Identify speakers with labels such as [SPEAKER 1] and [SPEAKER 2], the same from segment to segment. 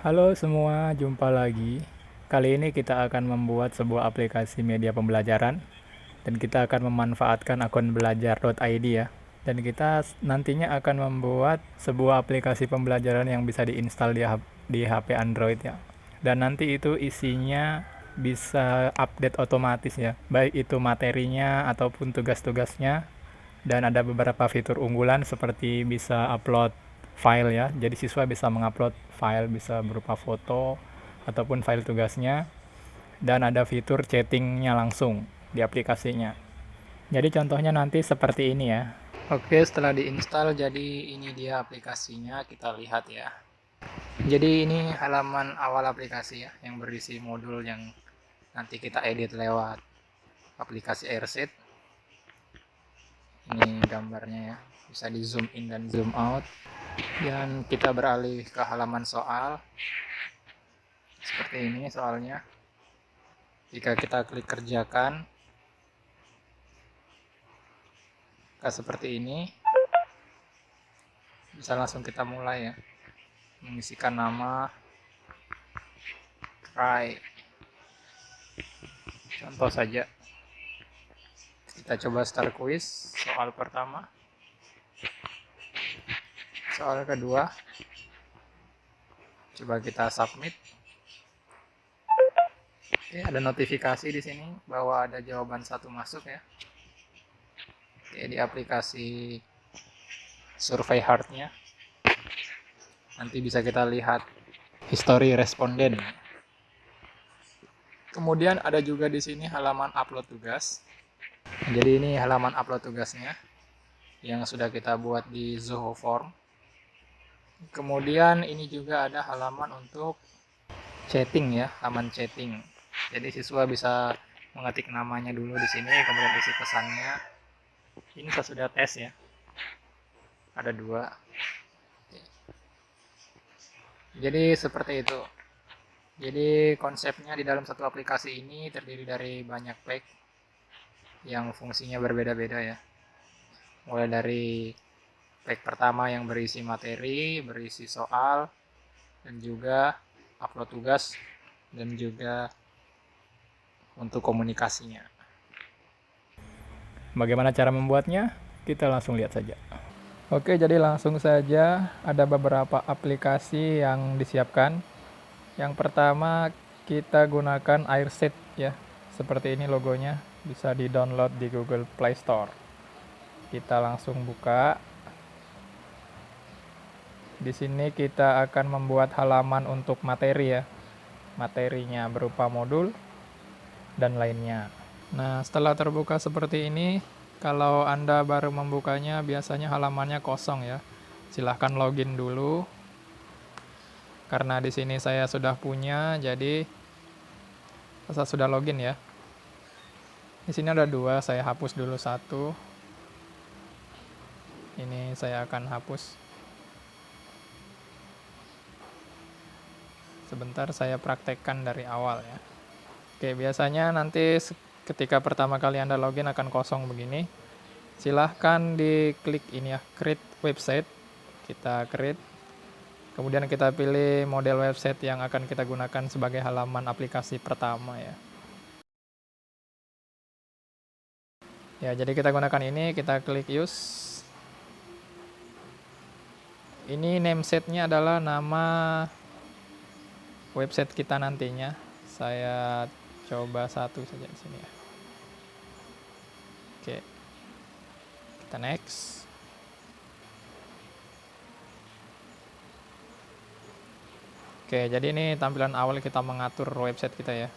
[SPEAKER 1] Halo semua, jumpa lagi. Kali ini kita akan membuat sebuah aplikasi media pembelajaran dan kita akan memanfaatkan akun belajar.id ya. Dan kita nantinya akan membuat sebuah aplikasi pembelajaran yang bisa diinstal di HP Android ya. Dan nanti itu isinya bisa update otomatis ya, baik itu materinya ataupun tugas-tugasnya. Dan ada beberapa fitur unggulan seperti bisa upload file ya, jadi siswa bisa mengupload file, bisa berupa foto ataupun file tugasnya. Dan ada fitur chattingnya langsung di aplikasinya. Jadi contohnya nanti seperti ini ya. Oke, setelah diinstal, jadi ini dia aplikasinya, kita lihat ya. Jadi ini halaman awal aplikasi ya, yang berisi modul yang nanti kita edit lewat aplikasi Airset. Ini gambarnya ya, bisa di zoom in dan zoom out. Dan kita beralih ke halaman soal. Seperti ini soalnya. Jika kita klik kerjakan, seperti ini, bisa langsung kita mulai ya. Mengisikan nama, try. Contoh saja. Kita coba start quiz, soal pertama. Soal kedua. Coba kita submit. Oke, ada notifikasi di sini bahwa ada jawaban satu masuk ya. Oke, di aplikasi Survey Hard-nya nanti bisa kita lihat history responden. Kemudian ada juga di sini halaman upload tugas. Jadi ini halaman upload tugasnya yang sudah kita buat di Zoho Form. Kemudian ini juga ada halaman untuk chatting ya, halaman chatting. Jadi siswa bisa mengetik namanya dulu di sini, kemudian isi pesannya. Ini saya sudah tes ya. Ada 2. Jadi seperti itu. Jadi konsepnya di dalam satu aplikasi ini terdiri dari banyak pack yang fungsinya berbeda-beda ya. Mulai dari pack pertama yang berisi materi, berisi soal, dan juga upload tugas, dan juga untuk komunikasinya. Bagaimana cara membuatnya? Kita langsung lihat saja. Oke, jadi langsung saja ada beberapa aplikasi yang disiapkan. Yang pertama kita gunakan Airset ya. Seperti ini logonya, bisa di-download di Google Play Store. Kita langsung buka. Di sini kita akan membuat halaman untuk materi ya. Materinya berupa modul dan lainnya. Nah, setelah terbuka seperti ini, kalau Anda baru membukanya biasanya halamannya kosong ya. Silahkan login dulu. Karena di sini saya sudah punya, jadi saya sudah login ya. Di sini ada 2, saya hapus dulu 1. Ini saya akan hapus. Sebentar saya praktekkan dari awal ya. Oke, biasanya nanti ketika pertama kali Anda login akan kosong begini. Silahkan diklik ini ya, create website. Kita create. Kemudian kita pilih model website yang akan kita gunakan sebagai halaman aplikasi pertama ya. Ya, jadi kita gunakan ini, kita klik use. Ini namesetnya adalah nama website kita nantinya. Saya coba 1 saja di sini ya. Oke. Kita next. Oke, jadi ini tampilan awal kita mengatur website kita ya.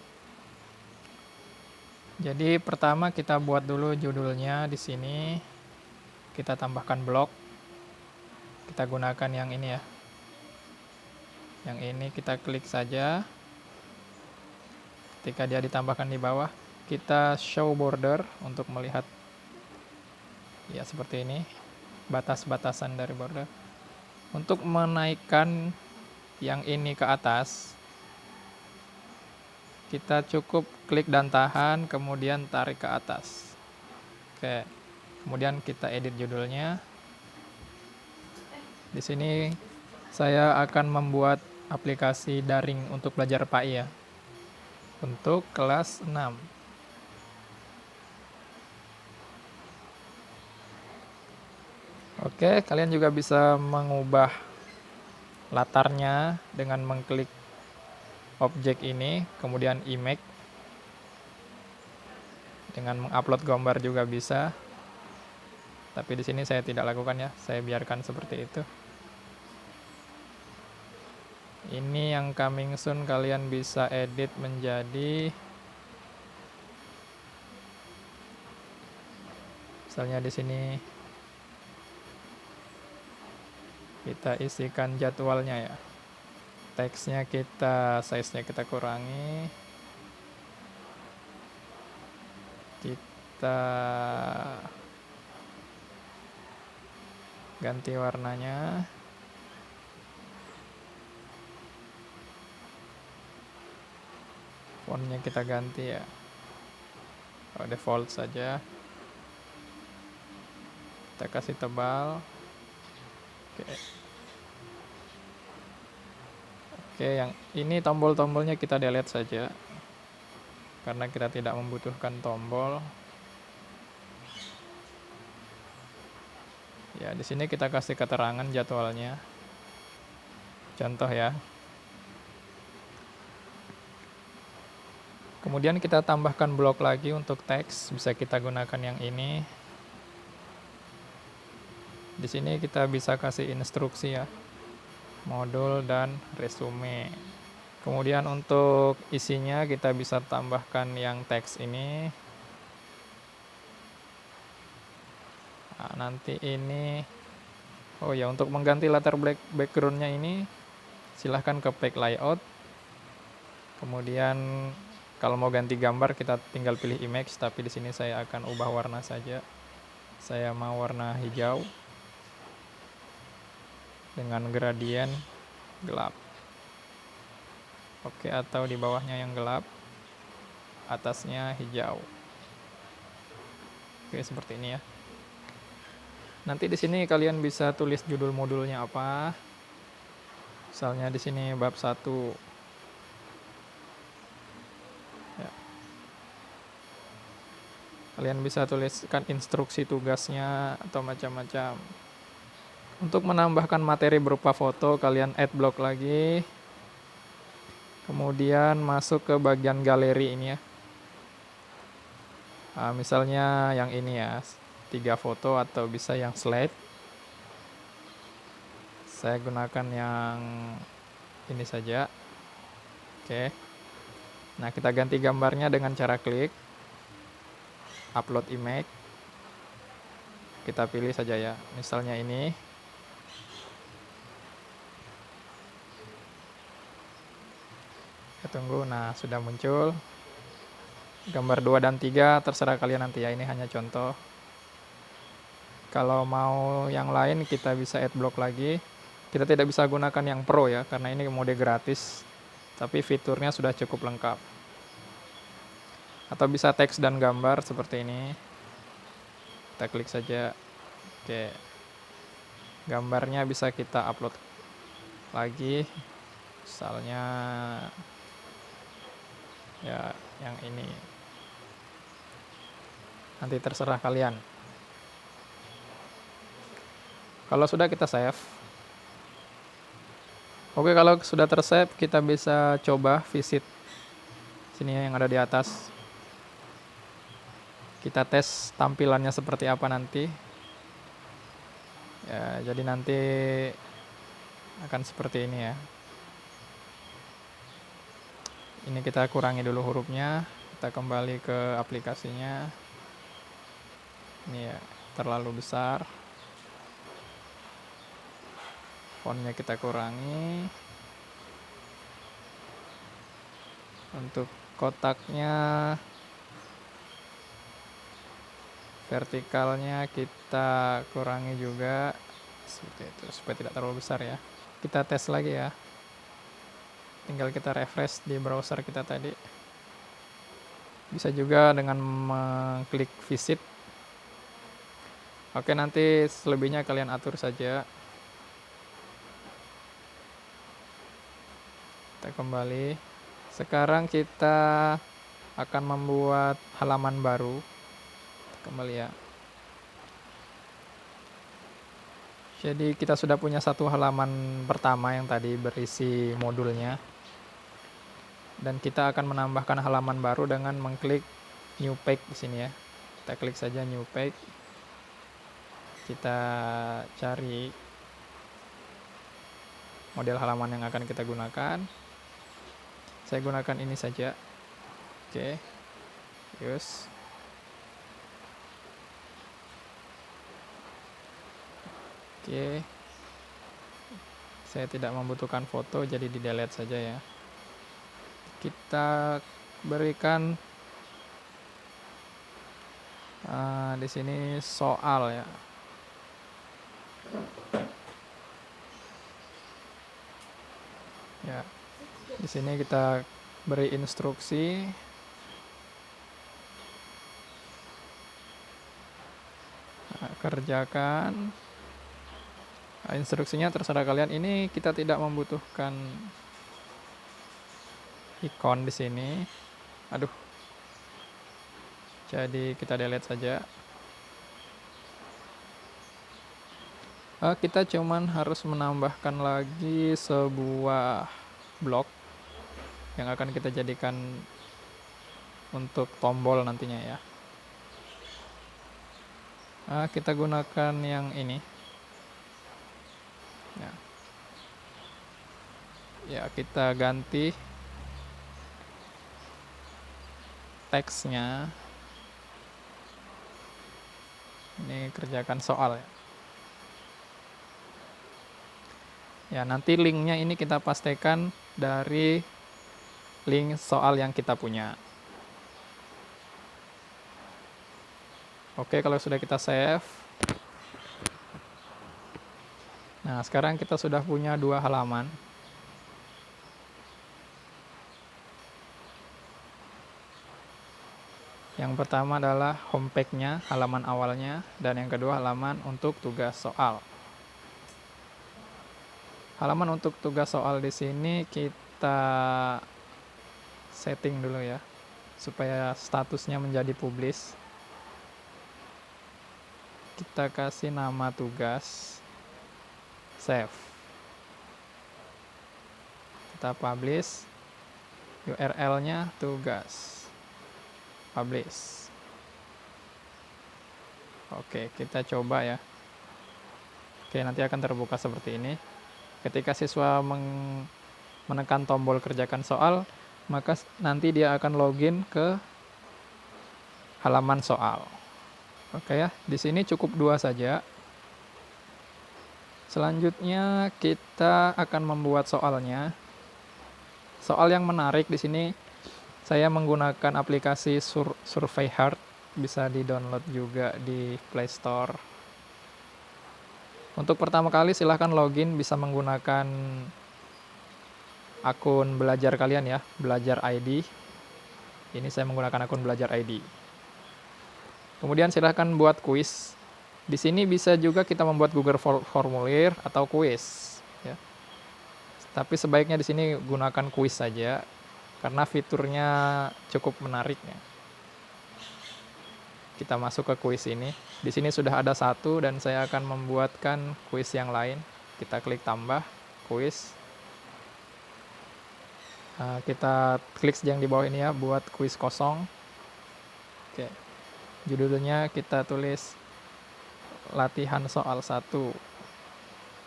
[SPEAKER 1] Jadi pertama kita buat dulu judulnya di sini. Kita tambahkan blog. Kita gunakan yang ini ya. Yang ini kita klik saja. Ketika dia ditambahkan di bawah, kita show border untuk melihat ya seperti ini, batas-batasan dari border. Untuk menaikkan yang ini ke atas, kita cukup klik dan tahan, kemudian tarik ke atas. Oke, kemudian kita edit judulnya. Di sini saya akan membuat aplikasi daring untuk belajar PAI ya, untuk kelas 6. Oke, kalian juga bisa mengubah latarnya dengan mengklik objek ini, kemudian image. Dengan mengupload gambar juga bisa. Tapi di sini saya tidak lakukan ya, saya biarkan seperti itu. Ini yang coming soon kalian bisa edit menjadi, misalnya di sini kita isikan jadwalnya ya. Teksnya size-nya kita kurangi. Kita ganti warnanya. Fontnya kita ganti ya. Default saja. Kita kasih tebal. Oke, yang ini tombol-tombolnya kita delete saja. Karena kita tidak membutuhkan tombol. Ya, di sini kita kasih keterangan jadwalnya. Contoh ya. Kemudian kita tambahkan blok lagi untuk teks, bisa kita gunakan yang ini. Di sini kita bisa kasih instruksi ya. Modul dan resume. Kemudian untuk isinya kita bisa tambahkan yang teks ini. Nah, nanti ini, oh ya, untuk mengganti latar backgroundnya ini silahkan ke pack layout. Kemudian kalau mau ganti gambar kita tinggal pilih image, tapi di sini saya akan ubah warna saja. Saya mau warna hijau dengan gradien gelap. Oke, atau di bawahnya yang gelap, atasnya hijau. Oke, seperti ini ya. Nanti di sini kalian bisa tulis judul modulnya apa. Misalnya di sini bab 1. Ya. Kalian bisa tuliskan instruksi tugasnya atau macam-macam. Untuk menambahkan materi berupa foto, kalian add block lagi. Kemudian masuk ke bagian galeri ini ya. Nah, misalnya yang ini ya, 3 foto atau bisa yang slide. Saya gunakan yang ini saja. Oke. Nah, kita ganti gambarnya dengan cara klik upload image. Kita pilih saja ya, misalnya ini. Kita tunggu, nah sudah muncul. Gambar 2 dan 3 terserah kalian nanti ya, ini hanya contoh. Kalau mau yang lain kita bisa add block lagi. Kita tidak bisa gunakan yang pro ya, karena ini mode gratis. Tapi fiturnya sudah cukup lengkap. Atau bisa teks dan gambar seperti ini. Kita klik saja. Oke. Gambarnya bisa kita upload lagi. Misalnya ya yang ini. Nanti terserah kalian. Kalau sudah kita save. Oke, kalau sudah tersave kita bisa coba visit sini yang ada di atas. Kita tes tampilannya seperti apa nanti. Ya, jadi nanti akan seperti ini ya. Ini kita kurangi dulu hurufnya. Kita kembali ke aplikasinya. Ini ya, terlalu besar. Fontnya kita kurangi. Untuk kotaknya, vertikalnya kita kurangi juga seperti itu supaya tidak terlalu besar ya. Kita tes lagi ya. Tinggal kita refresh di browser kita tadi. Bisa juga dengan mengklik visit. Oke, nanti selebihnya kalian atur saja. Kita kembali. Sekarang kita akan membuat halaman baru. Kembali ya. Jadi kita sudah punya satu halaman pertama yang tadi berisi modulnya. Dan kita akan menambahkan halaman baru dengan mengklik new page di sini ya. Kita klik saja new page. Kita cari model halaman yang akan kita gunakan. Saya gunakan ini saja. Oke. Use. Oke. Saya tidak membutuhkan foto, jadi di delete saja ya. Kita berikan di sini soal ya. Ya. Di sini kita beri instruksi. Kerjakan. Instruksinya terserah kalian. Ini kita tidak membutuhkan ikon di sini. Aduh. Jadi kita delete saja. Kita cuman harus menambahkan lagi sebuah blok yang akan kita jadikan untuk tombol nantinya ya. Kita gunakan yang ini. Ya, kita ganti teksnya. Ini kerjakan soal ya. Ya, nanti linknya ini kita pastikan dari link soal yang kita punya. Oke, kalau sudah kita save. Nah, sekarang kita sudah punya 2 halaman. Yang pertama adalah homepage-nya, halaman awalnya, dan yang kedua halaman untuk tugas soal. Halaman untuk tugas soal di sini kita setting dulu ya, supaya statusnya menjadi publish. Kita kasih nama tugas, save. Kita publish, URL-nya tugas, publish. Oke, kita coba ya. Oke, nanti akan terbuka seperti ini. Ketika siswa menekan tombol kerjakan soal, maka nanti dia akan login ke halaman soal. Oke ya, di sini cukup 2 saja. Selanjutnya kita akan membuat soalnya. Soal yang menarik di sini saya menggunakan aplikasi Survey Hard, bisa di-download juga di Play Store. Untuk pertama kali silahkan login, bisa menggunakan akun belajar kalian ya, belajar ID. Ini saya menggunakan akun belajar ID. Kemudian silahkan buat kuis. Di sini bisa juga kita membuat Google Formulir atau kuis. Ya. Tapi sebaiknya di sini gunakan kuis saja, karena fiturnya cukup menarik ya. Kita masuk ke kuis ini. Di sini sudah ada 1 dan saya akan membuatkan kuis yang lain. Kita klik tambah, kuis. Kita klik yang di bawah ini ya, buat kuis kosong. Oke. Judulnya kita tulis latihan soal 1.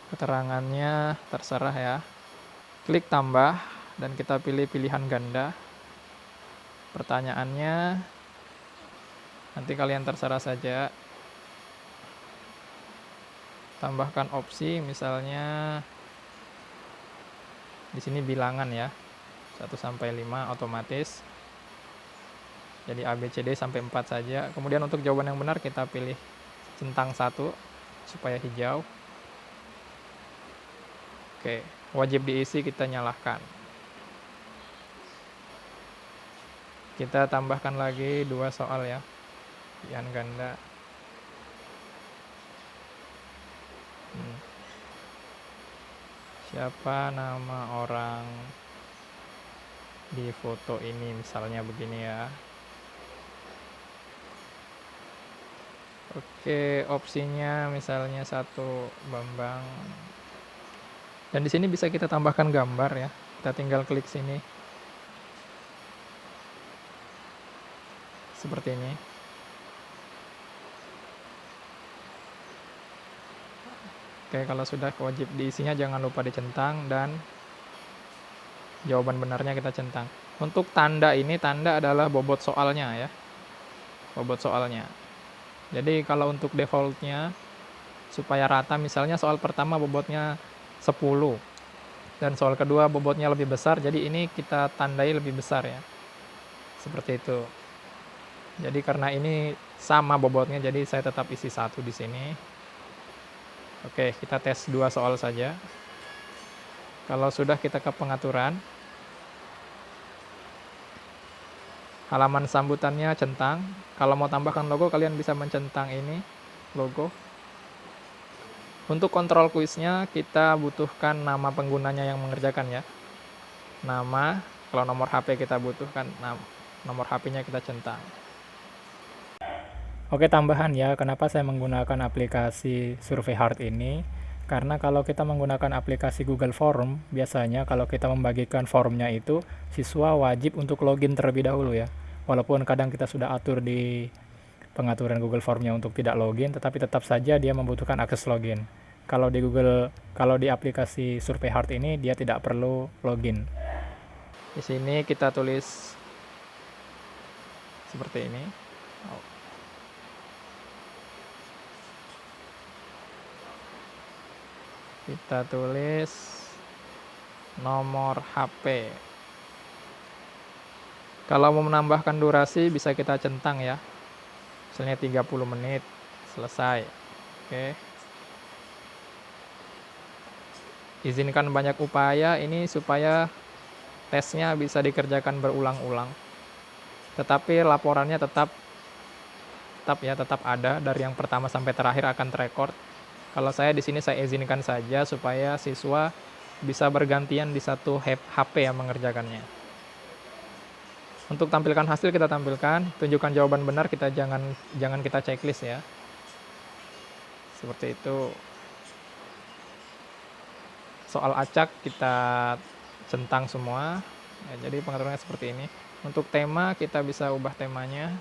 [SPEAKER 1] Keterangannya terserah ya. Klik tambah dan kita pilih pilihan ganda. Pertanyaannya nanti kalian terserah saja. Tambahkan opsi, misalnya di sini bilangan ya. 1 sampai 5 otomatis. Jadi A, B, C, D sampai 4 saja. Kemudian untuk jawaban yang benar kita pilih centang 1 supaya hijau. Oke, wajib diisi kita nyalakan. Kita tambahkan lagi 2 soal ya. Pilihan ganda. Siapa nama orang di foto ini, misalnya begini ya. Oke, opsinya misalnya satu Bambang. Dan di sini bisa kita tambahkan gambar ya. Kita tinggal klik sini. Seperti ini. Oke, kalau sudah wajib diisinya jangan lupa dicentang dan jawaban benarnya kita centang. Untuk tanda ini, tanda adalah bobot soalnya ya. Bobot soalnya. Jadi kalau untuk defaultnya supaya rata, misalnya soal pertama bobotnya 10 dan soal kedua bobotnya lebih besar, jadi ini kita tandai lebih besar ya. Seperti itu. Jadi karena ini sama bobotnya, jadi saya tetap isi 1 di sini. Oke, kita tes 2 soal saja. Kalau sudah, kita ke pengaturan. Halaman sambutannya centang. Kalau mau tambahkan logo, kalian bisa mencentang ini, logo. Untuk kontrol kuisnya, kita butuhkan nama penggunanya yang mengerjakan ya. Nama, kalau nomor HP kita butuhkan, nomor HP-nya kita centang. Oke, tambahan ya, kenapa saya menggunakan aplikasi Survey Hard ini? Karena kalau kita menggunakan aplikasi Google Form, biasanya kalau kita membagikan formnya itu, siswa wajib untuk login terlebih dahulu ya. Walaupun kadang kita sudah atur di pengaturan Google Formnya untuk tidak login, tetapi tetap saja dia membutuhkan akses login. Kalau di aplikasi Survey Hard ini, dia tidak perlu login. Di sini kita tulis seperti ini. Kita tulis nomor HP. Kalau mau menambahkan durasi bisa kita centang ya. Misalnya 30 menit, selesai. Oke. Izinkan banyak upaya, ini supaya tesnya bisa dikerjakan berulang-ulang. Tetapi laporannya tetap ada, dari yang pertama sampai terakhir akan terekord. Kalau saya di sini saya izinkan saja supaya siswa bisa bergantian di satu HP yang mengerjakannya. Untuk tampilkan hasil kita tampilkan, tunjukkan jawaban benar, kita jangan kita checklist ya. Seperti itu. Soal acak kita centang semua. Ya, jadi pengaturannya seperti ini. Untuk tema kita bisa ubah temanya.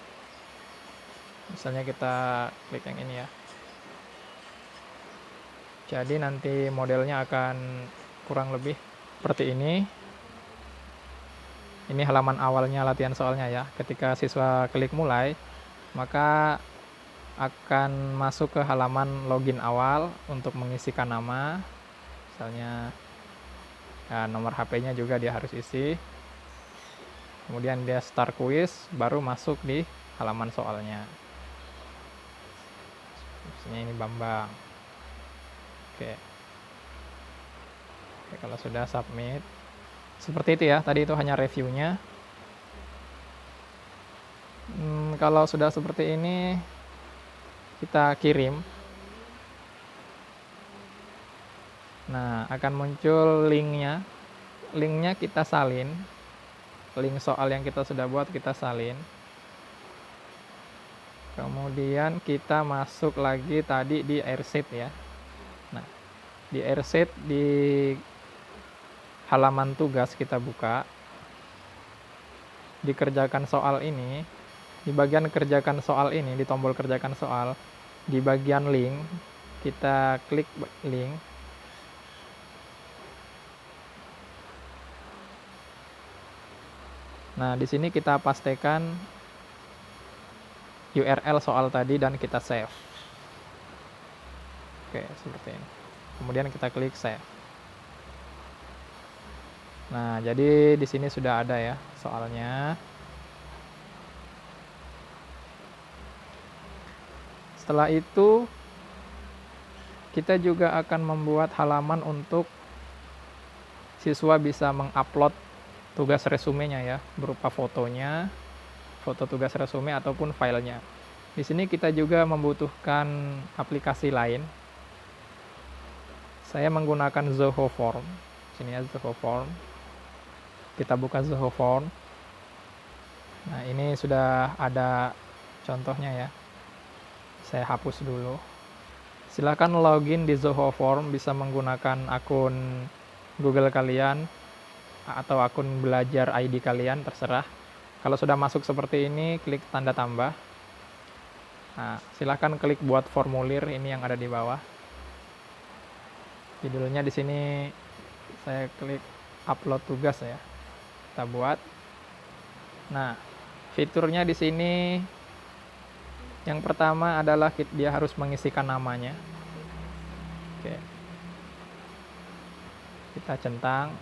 [SPEAKER 1] Misalnya kita klik yang ini ya. Jadi nanti modelnya akan kurang lebih seperti ini. Ini halaman awalnya latihan soalnya ya. Ketika siswa klik mulai, maka akan masuk ke halaman login awal untuk mengisikan nama. Misalnya ya, nomor HP-nya juga dia harus isi. Kemudian dia start quiz, baru masuk di halaman soalnya. Misalnya ini Bambang. Oke, kalau sudah submit, seperti itu ya. Tadi itu hanya reviewnya. Kalau sudah seperti ini, kita kirim. Nah, akan muncul linknya. Linknya kita salin. Link soal yang kita sudah buat kita salin. Kemudian kita masuk lagi tadi di AirSheet ya. Nah, di AirSheet di halaman tugas kita buka. Dikerjakan soal ini, di bagian kerjakan soal ini, di tombol kerjakan soal, di bagian link, kita klik link. Nah, di sini kita pastikan URL soal tadi dan kita save. Oke, seperti ini. Kemudian kita klik save. Nah, jadi di sini sudah ada ya soalnya. Setelah itu, kita juga akan membuat halaman untuk siswa bisa mengupload tugas resumenya ya, berupa fotonya, foto tugas resume ataupun filenya. Di sini kita juga membutuhkan aplikasi lain. Saya menggunakan Zoho Form. Sini ya, Zoho Form. Kita buka Zoho Form. Nah, ini sudah ada contohnya ya. Saya hapus dulu. Silahkan login di Zoho Form, bisa menggunakan akun Google kalian atau akun belajar ID kalian, terserah. Kalau sudah masuk seperti ini, klik tanda tambah. Nah, silahkan klik buat formulir, ini yang ada di bawah. Judulnya di sini saya klik upload tugas ya. Kita buat. Nah, fiturnya di sini yang pertama adalah dia harus mengisikan namanya. Oke. Kita centang.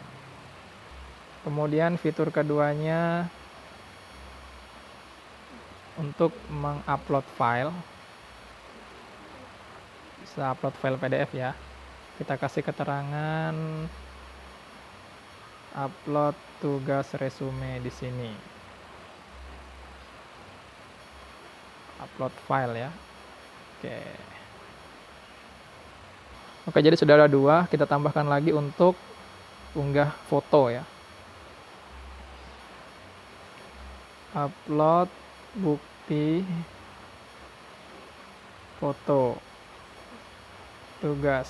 [SPEAKER 1] Kemudian fitur keduanya untuk mengupload file. Bisa upload file PDF ya. Kita kasih keterangan upload tugas resume di sini. Upload file ya. Oke, jadi sudah ada 2. Kita tambahkan lagi untuk unggah foto ya. Upload bukti foto tugas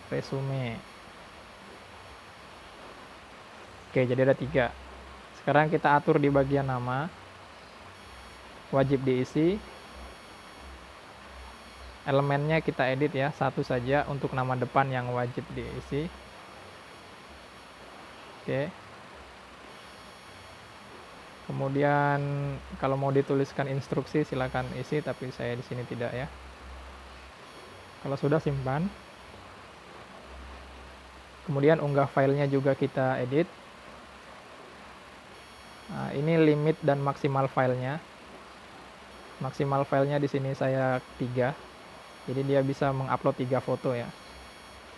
[SPEAKER 1] resume. Oke, jadi ada 3. Sekarang kita atur di bagian nama. Wajib diisi. Elemennya kita edit ya, 1 saja untuk nama depan yang wajib diisi. Oke. Kemudian kalau mau dituliskan instruksi silakan isi, tapi saya di sini tidak ya. Kalau sudah, simpan. Kemudian unggah filenya juga kita edit. Nah, ini limit dan maksimal filenya. Maksimal filenya di sini saya 3. Jadi dia bisa mengupload 3 foto ya.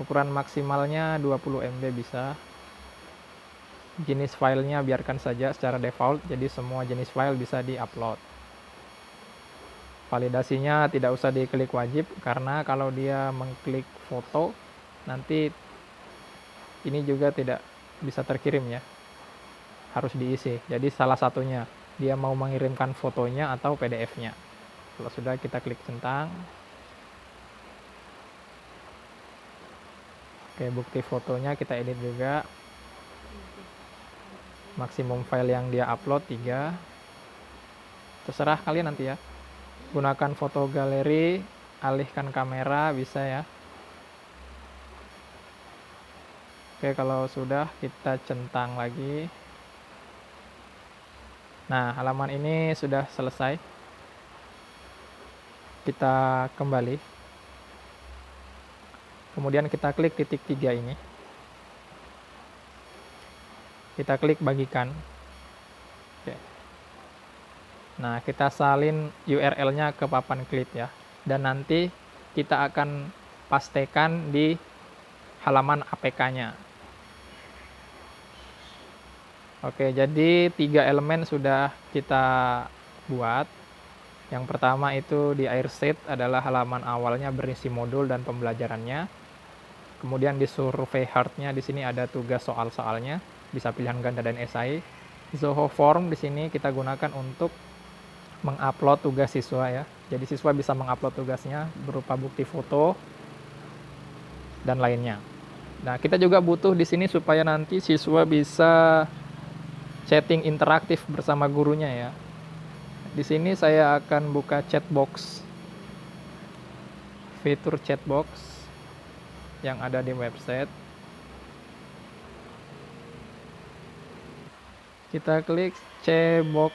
[SPEAKER 1] Ukuran maksimalnya 20 MB bisa. Jenis filenya biarkan saja secara default, jadi semua jenis file bisa diupload. Validasinya tidak usah diklik wajib, karena kalau dia mengklik foto, nanti ini juga tidak bisa terkirim ya. Harus diisi. Jadi salah satunya, dia mau mengirimkan fotonya atau PDF-nya. Kalau sudah, kita klik centang. Oke, bukti fotonya kita edit juga. Maksimum file yang dia upload 3. Terserah kalian nanti ya. Gunakan foto galeri, alihkan kamera, bisa ya. Oke, kalau sudah kita centang lagi. Nah, halaman ini sudah selesai. Kita kembali. Kemudian kita klik titik 3 ini. Kita klik bagikan. Oke. Nah, kita salin URL-nya ke papan klik ya. Dan nanti kita akan pastekan di halaman APK-nya. Oke, jadi 3 elemen sudah kita buat. Yang pertama itu di Airset adalah halaman awalnya berisi modul dan pembelajarannya. Kemudian di survei hard-nya di sini ada tugas soal-soalnya, bisa pilihan ganda dan esai. Zoho Form di sini kita gunakan untuk mengupload tugas siswa ya. Jadi siswa bisa mengupload tugasnya berupa bukti foto dan lainnya. Nah, kita juga butuh di sini supaya nanti siswa bisa chatting interaktif bersama gurunya ya. Di sini saya akan buka chatbox, fitur chatbox yang ada di website. Kita klik cbox,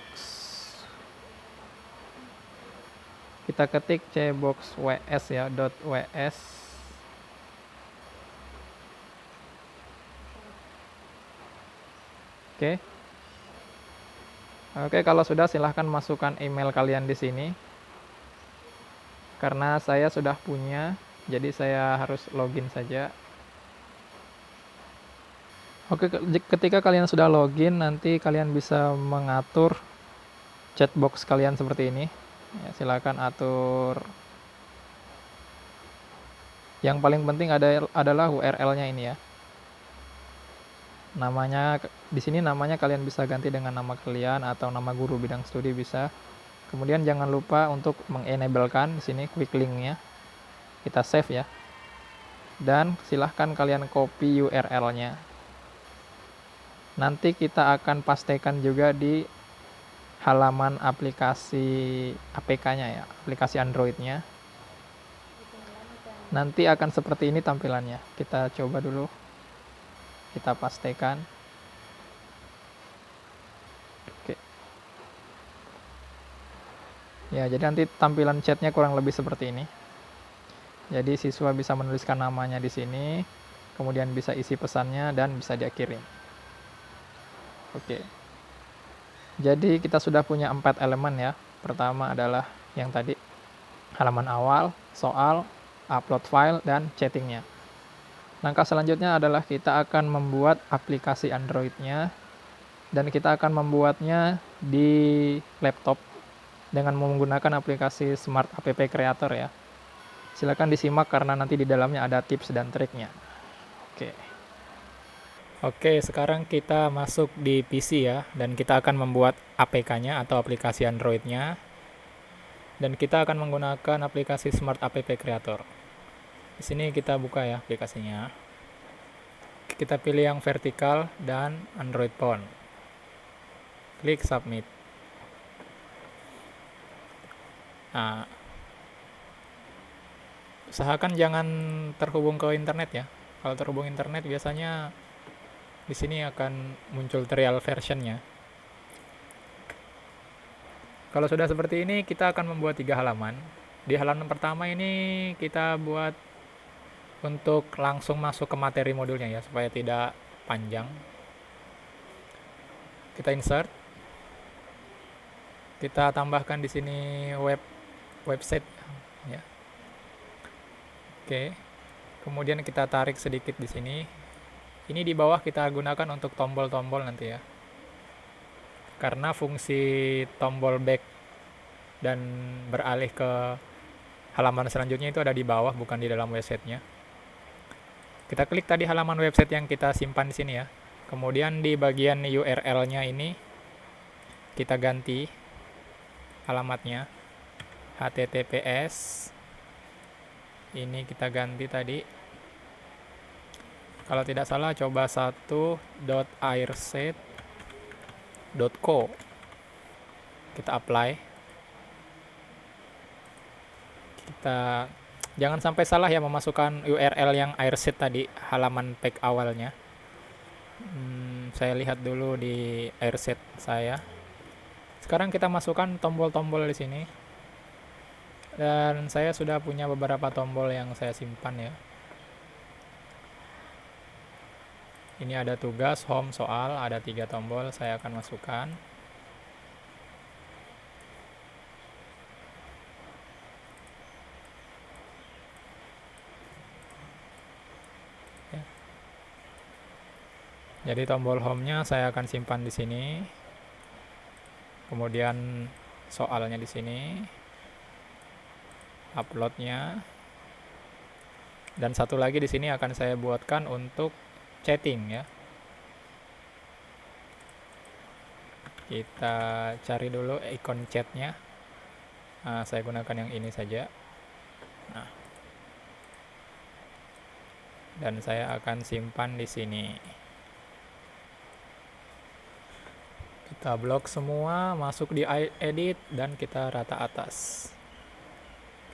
[SPEAKER 1] kita ketik cbox ws ya, .ws. Oke, kalau sudah silahkan masukkan email kalian di sini. Karena saya sudah punya, jadi saya harus login saja. Oke, ketika kalian sudah login, nanti kalian bisa mengatur chatbox kalian seperti ini. Ya, silakan atur Yang paling penting adalah URL-nya ini ya. Namanya di sini namanya kalian bisa ganti dengan nama kalian atau nama guru bidang studi bisa. Kemudian jangan lupa untuk mengenablekan di sini quick link-nya. Kita save ya. Dan silahkan kalian copy URL-nya. Nanti kita akan pastekan juga di halaman aplikasi APK-nya ya, aplikasi Android-nya. Nanti akan seperti ini tampilannya. Kita coba dulu. Kita pastekan. Oke. Ya, jadi nanti tampilan chatnya kurang lebih seperti ini. Jadi siswa bisa menuliskan namanya di sini, kemudian bisa isi pesannya dan bisa dikirim. Oke. Jadi kita sudah punya 4 elemen ya. Pertama adalah yang tadi, halaman awal, soal, upload file, dan chattingnya. Langkah selanjutnya adalah kita akan membuat aplikasi Android-nya, dan kita akan membuatnya di laptop dengan menggunakan aplikasi Smart App Creator ya. Silakan disimak karena nanti di dalamnya ada tips dan triknya. Oke, sekarang kita masuk di PC ya, dan kita akan membuat APK-nya atau aplikasi Android-nya. Dan kita akan menggunakan aplikasi Smart App Creator. Di sini kita buka ya aplikasinya. Kita pilih yang vertikal dan Android Phone. Klik submit. Nah, usahakan jangan terhubung ke internet ya. Kalau terhubung internet biasanya di sini akan muncul trial versionnya. Kalau sudah seperti ini, kita akan membuat 3 halaman. Di halaman pertama ini kita buat untuk langsung masuk ke materi modulnya ya, supaya tidak panjang. Kita insert. Kita tambahkan di sini website ya. Oke. Kemudian kita tarik sedikit di sini. Ini di bawah kita gunakan untuk tombol-tombol nanti ya. Karena fungsi tombol back dan beralih ke halaman selanjutnya itu ada di bawah, bukan di dalam websitenya. Kita klik tadi halaman website yang kita simpan di sini ya. Kemudian di bagian URL-nya ini kita ganti alamatnya https. Ini kita ganti tadi. Kalau tidak salah coba 1.airset.co. Kita apply. Kita jangan sampai salah ya memasukkan URL yang airset tadi, halaman page awalnya. Saya lihat dulu di airset saya. Sekarang kita masukkan tombol-tombol di sini. Dan saya sudah punya beberapa tombol yang saya simpan ya. Ini ada tugas, home, soal, ada 3 tombol saya akan masukkan. Jadi tombol home-nya saya akan simpan di sini. Kemudian soalnya di sini. Upload-nya. Dan satu lagi di sini akan saya buatkan untuk chatting ya. Kita cari dulu ikon chatnya. Nah, saya gunakan yang ini saja. Nah. Dan saya akan simpan di sini. Kita blok semua, masuk di edit dan kita rata atas.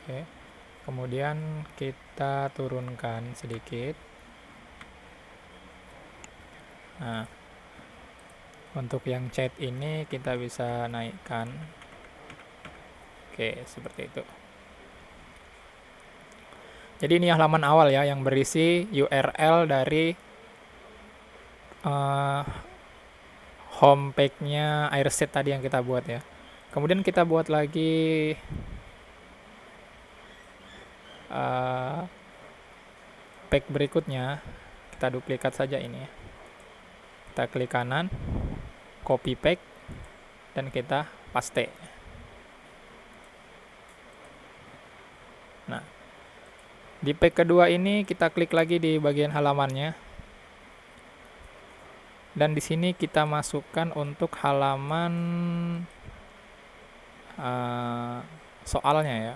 [SPEAKER 1] Oke. Kemudian kita turunkan sedikit. Nah, untuk yang chat ini kita bisa naikkan. Oke, seperti itu. Jadi ini halaman awal ya, yang berisi URL dari home page-nya airset tadi yang kita buat ya. Kemudian kita buat lagi page berikutnya. Kita duplikat saja ini ya. Kita klik kanan, copy page, dan kita paste. Nah, Di page kedua ini kita klik lagi di bagian halamannya. Dan di sini kita masukkan untuk halaman soalnya ya.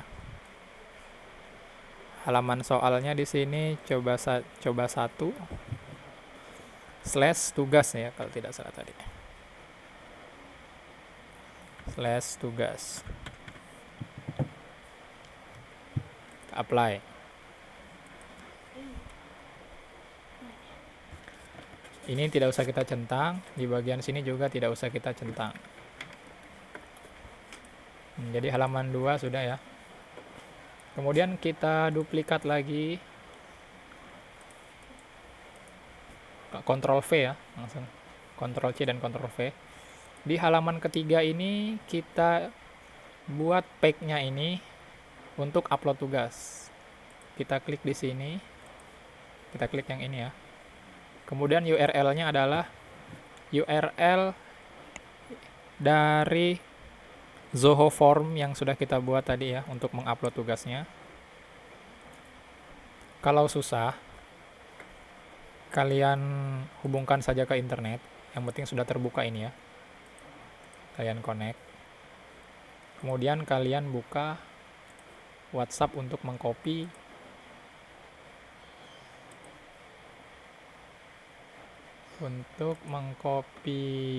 [SPEAKER 1] Halaman soalnya di sini coba 1 slash tugas ya kalau tidak salah tadi. Slash tugas. Apply. Ini tidak usah kita centang, di bagian sini juga tidak usah kita centang. Jadi halaman 2 sudah ya. Kemudian kita duplikat lagi. Ctrl V ya, langsung Ctrl C dan Ctrl V. Di halaman ketiga ini kita buat page-nya ini untuk upload tugas. Kita klik di sini. Kita klik yang ini ya. Kemudian URL-nya adalah URL dari Zoho Form yang sudah kita buat tadi ya untuk mengupload tugasnya. Kalau susah, kalian hubungkan saja ke internet. Yang penting sudah terbuka ini ya. Kalian connect. Kemudian kalian buka WhatsApp untuk mengcopy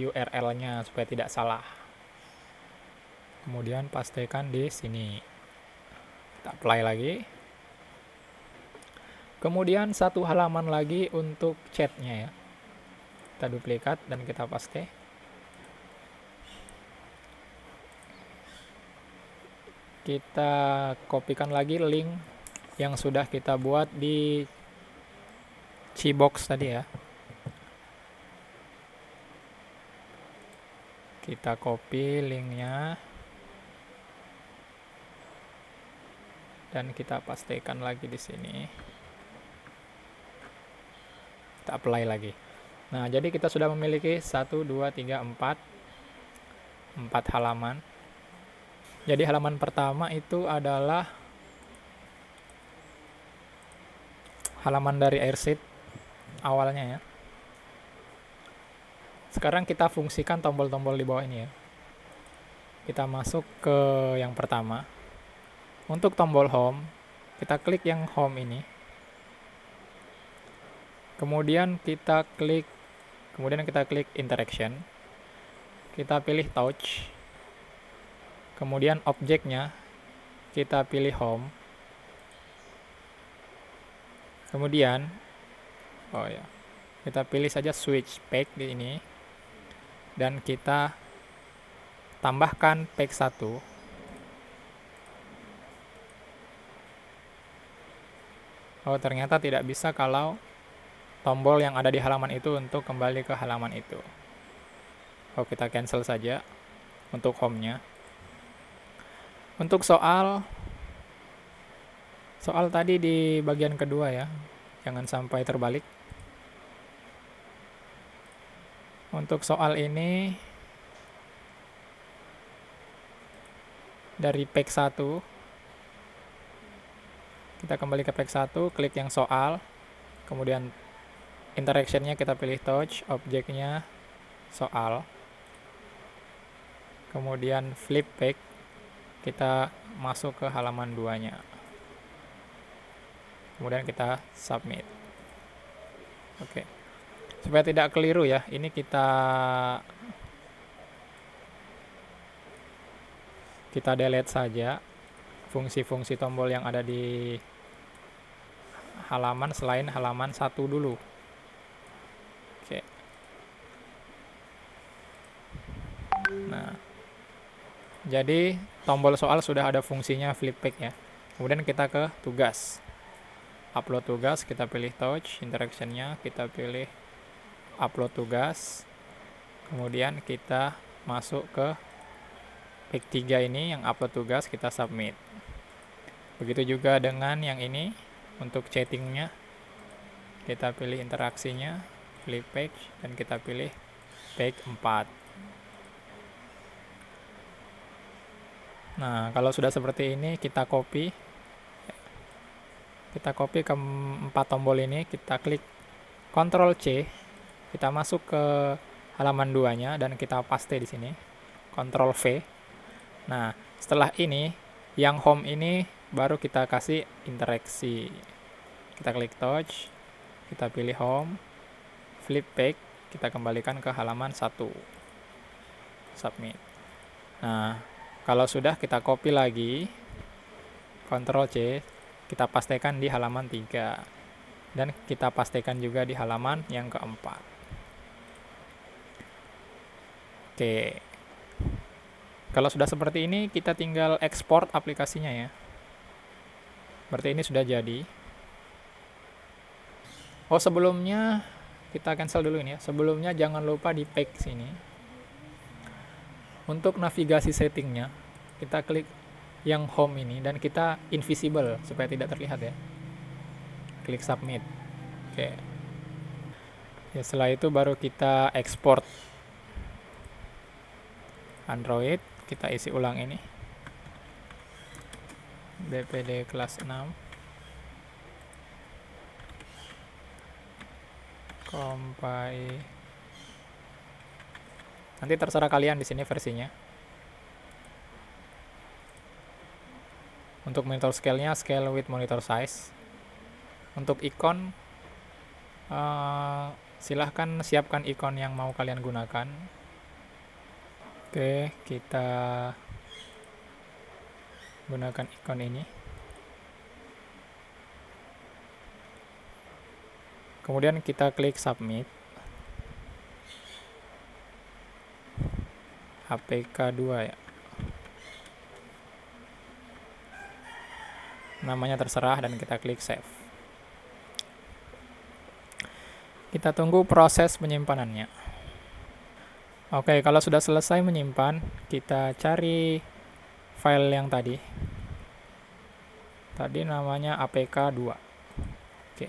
[SPEAKER 1] URL-nya supaya tidak salah. Kemudian pastikan di sini. Kita apply lagi. Kemudian satu halaman lagi untuk chatnya ya. Kita duplikat dan kita paste. Kita kopikan lagi link yang sudah kita buat di Cibox tadi ya. Kita copy linknya dan kita pastikan lagi di sini. Kita apply lagi. Nah, jadi kita sudah memiliki 1, 2, 3, 4 halaman. Jadi halaman pertama itu adalah halaman dari Airseed awalnya ya. Sekarang kita fungsikan tombol-tombol di bawah ini ya. Kita masuk ke yang pertama. Untuk tombol home, kita klik yang home ini. Kemudian kita klik interaction. Kita pilih touch. Kemudian objeknya kita pilih home. Kemudian kita pilih saja switch page di ini. Dan kita tambahkan page 1. Oh, ternyata tidak bisa kalau tombol yang ada di halaman itu untuk kembali ke halaman itu. Oh, kita cancel saja untuk home-nya. Untuk soal tadi di bagian kedua ya. Jangan sampai terbalik. Untuk soal ini dari page 1 kita kembali ke page 1, klik yang soal, kemudian interaction-nya kita pilih touch, objeknya soal, kemudian flip page, kita masuk ke halaman 2-nya, kemudian kita submit. Oke. Supaya tidak keliru ya, ini kita delete saja fungsi-fungsi tombol yang ada di halaman selain halaman 1 dulu. Oke. Nah, jadi tombol soal sudah ada fungsinya flip page ya. Kemudian kita ke tugas. Upload tugas, kita pilih touch, interaction-nya kita pilih upload tugas. Kemudian kita masuk ke page 3 ini yang upload tugas, kita submit. Begitu juga dengan yang ini untuk chattingnya, kita pilih interaksinya, pilih page, dan kita pilih page 4. Nah, kalau sudah seperti ini kita copy Kita copy ke 4 tombol ini, kita klik Ctrl C, kita masuk ke halaman 2-nya dan kita paste di sini. Ctrl V. Nah, setelah ini yang home ini baru kita kasih interaksi. Kita klik touch, kita pilih home, flip back, kita kembalikan ke halaman 1. Submit. Nah, kalau sudah kita copy lagi, Ctrl C, kita pastekan di halaman 3. Dan kita pastekan juga di halaman yang keempat. Oke. Kalau sudah seperti ini, kita tinggal ekspor aplikasinya ya. Berarti ini sudah jadi. Oh, sebelumnya kita cancel dulu ini ya. Sebelumnya jangan lupa di pack sini. Untuk navigasi settingnya, kita klik yang home ini dan kita invisible supaya tidak terlihat ya. Klik submit. Oke. Ya, setelah itu baru kita ekspor Android, kita isi ulang ini. BPD kelas 6. Kompai. Nanti terserah kalian di sini versinya. Untuk monitor scale-nya, scale with monitor size. Untuk ikon, silahkan siapkan ikon yang mau kalian gunakan. Oke, kita gunakan ikon ini. Kemudian kita klik submit. APK 2 ya. Namanya terserah dan kita klik save. Kita tunggu proses penyimpanannya. Oke, kalau sudah selesai menyimpan, kita cari file yang tadi. Tadi namanya APK 2. Oke.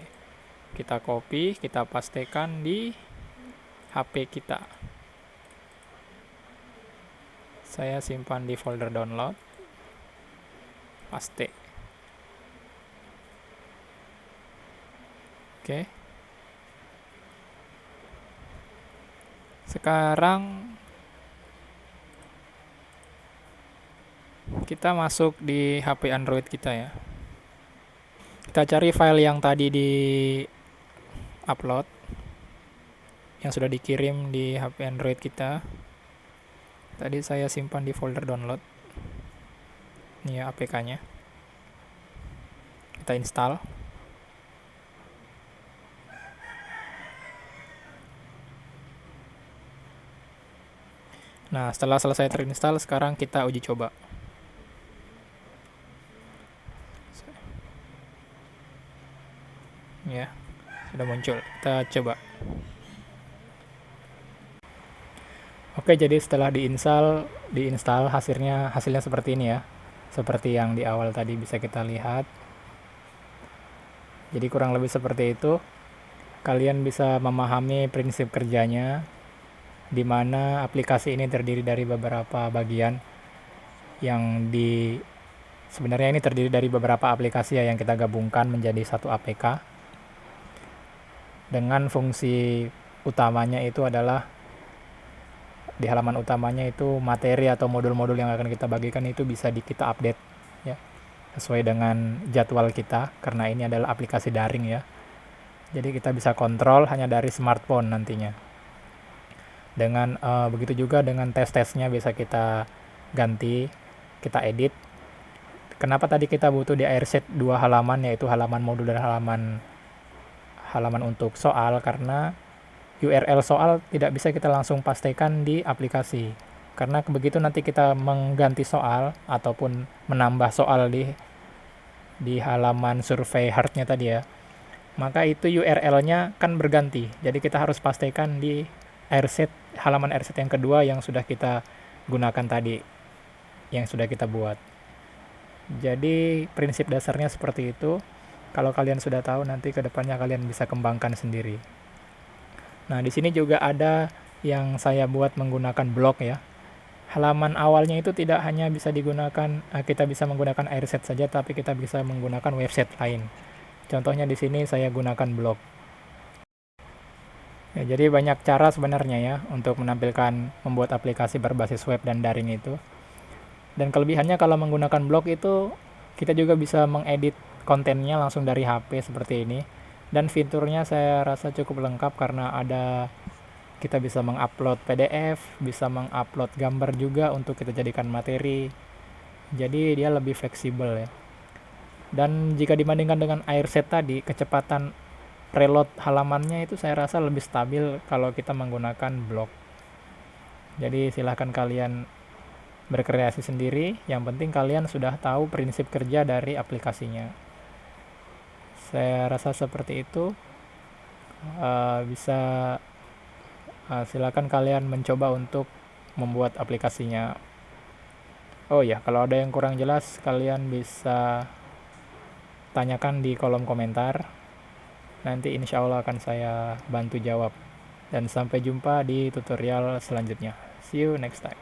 [SPEAKER 1] Kita copy, kita pastekan di HP kita. Saya simpan di folder download. Paste. Oke. Sekarang kita masuk di HP Android kita ya. Kita cari file yang tadi di upload, yang sudah dikirim di HP Android kita. Tadi saya simpan di folder download. Ini ya APK-nya. Kita install. Nah, setelah selesai terinstall, sekarang kita uji coba. Ya, sudah muncul. Kita coba. Oke, jadi setelah diinstal hasilnya seperti ini ya. Seperti yang di awal tadi bisa kita lihat. Jadi kurang lebih seperti itu. Kalian bisa memahami prinsip kerjanya, di mana aplikasi ini terdiri dari beberapa bagian yang sebenarnya ini terdiri dari beberapa aplikasi ya yang kita gabungkan menjadi satu APK. Dengan fungsi utamanya itu adalah di halaman utamanya itu materi atau modul-modul yang akan kita bagikan itu bisa kita update ya sesuai dengan jadwal kita, karena ini adalah aplikasi daring ya. Jadi kita bisa kontrol hanya dari smartphone nantinya. Dengan begitu juga dengan tes-tesnya bisa kita ganti, kita edit. Kenapa tadi kita butuh di airset 2 halaman, yaitu halaman modul dan halaman untuk soal, karena URL soal tidak bisa kita langsung pastekan di aplikasi, karena begitu nanti kita mengganti soal ataupun menambah soal di halaman survei hardnya tadi ya, maka itu URL-nya kan berganti. Jadi kita harus pastekan di halaman airset yang kedua yang sudah kita gunakan tadi, yang sudah kita buat. Jadi prinsip dasarnya seperti itu. Kalau kalian sudah tahu, nanti ke depannya kalian bisa kembangkan sendiri. Nah, di sini juga ada yang saya buat menggunakan blok ya. Halaman awalnya itu tidak hanya bisa digunakan, kita bisa menggunakan airset saja, tapi kita bisa menggunakan website lain. Contohnya di sini saya gunakan blog. Ya, jadi banyak cara sebenarnya ya untuk membuat aplikasi berbasis web dan daring itu. Dan kelebihannya kalau menggunakan blog itu kita juga bisa mengedit kontennya langsung dari HP seperti ini. Dan fiturnya saya rasa cukup lengkap karena kita bisa mengupload PDF, bisa mengupload gambar juga untuk kita jadikan materi. Jadi dia lebih fleksibel ya. Dan jika dibandingkan dengan Airset tadi, kecepatan reload halamannya itu saya rasa lebih stabil kalau kita menggunakan blog. Jadi silahkan kalian berkreasi sendiri, yang penting kalian sudah tahu prinsip kerja dari aplikasinya. Saya rasa seperti itu. Bisa silakan kalian mencoba untuk membuat aplikasinya. Oh ya, kalau ada yang kurang jelas kalian bisa tanyakan di kolom komentar. Nanti insya Allah akan saya bantu jawab. Dan sampai jumpa di tutorial selanjutnya. See you next time.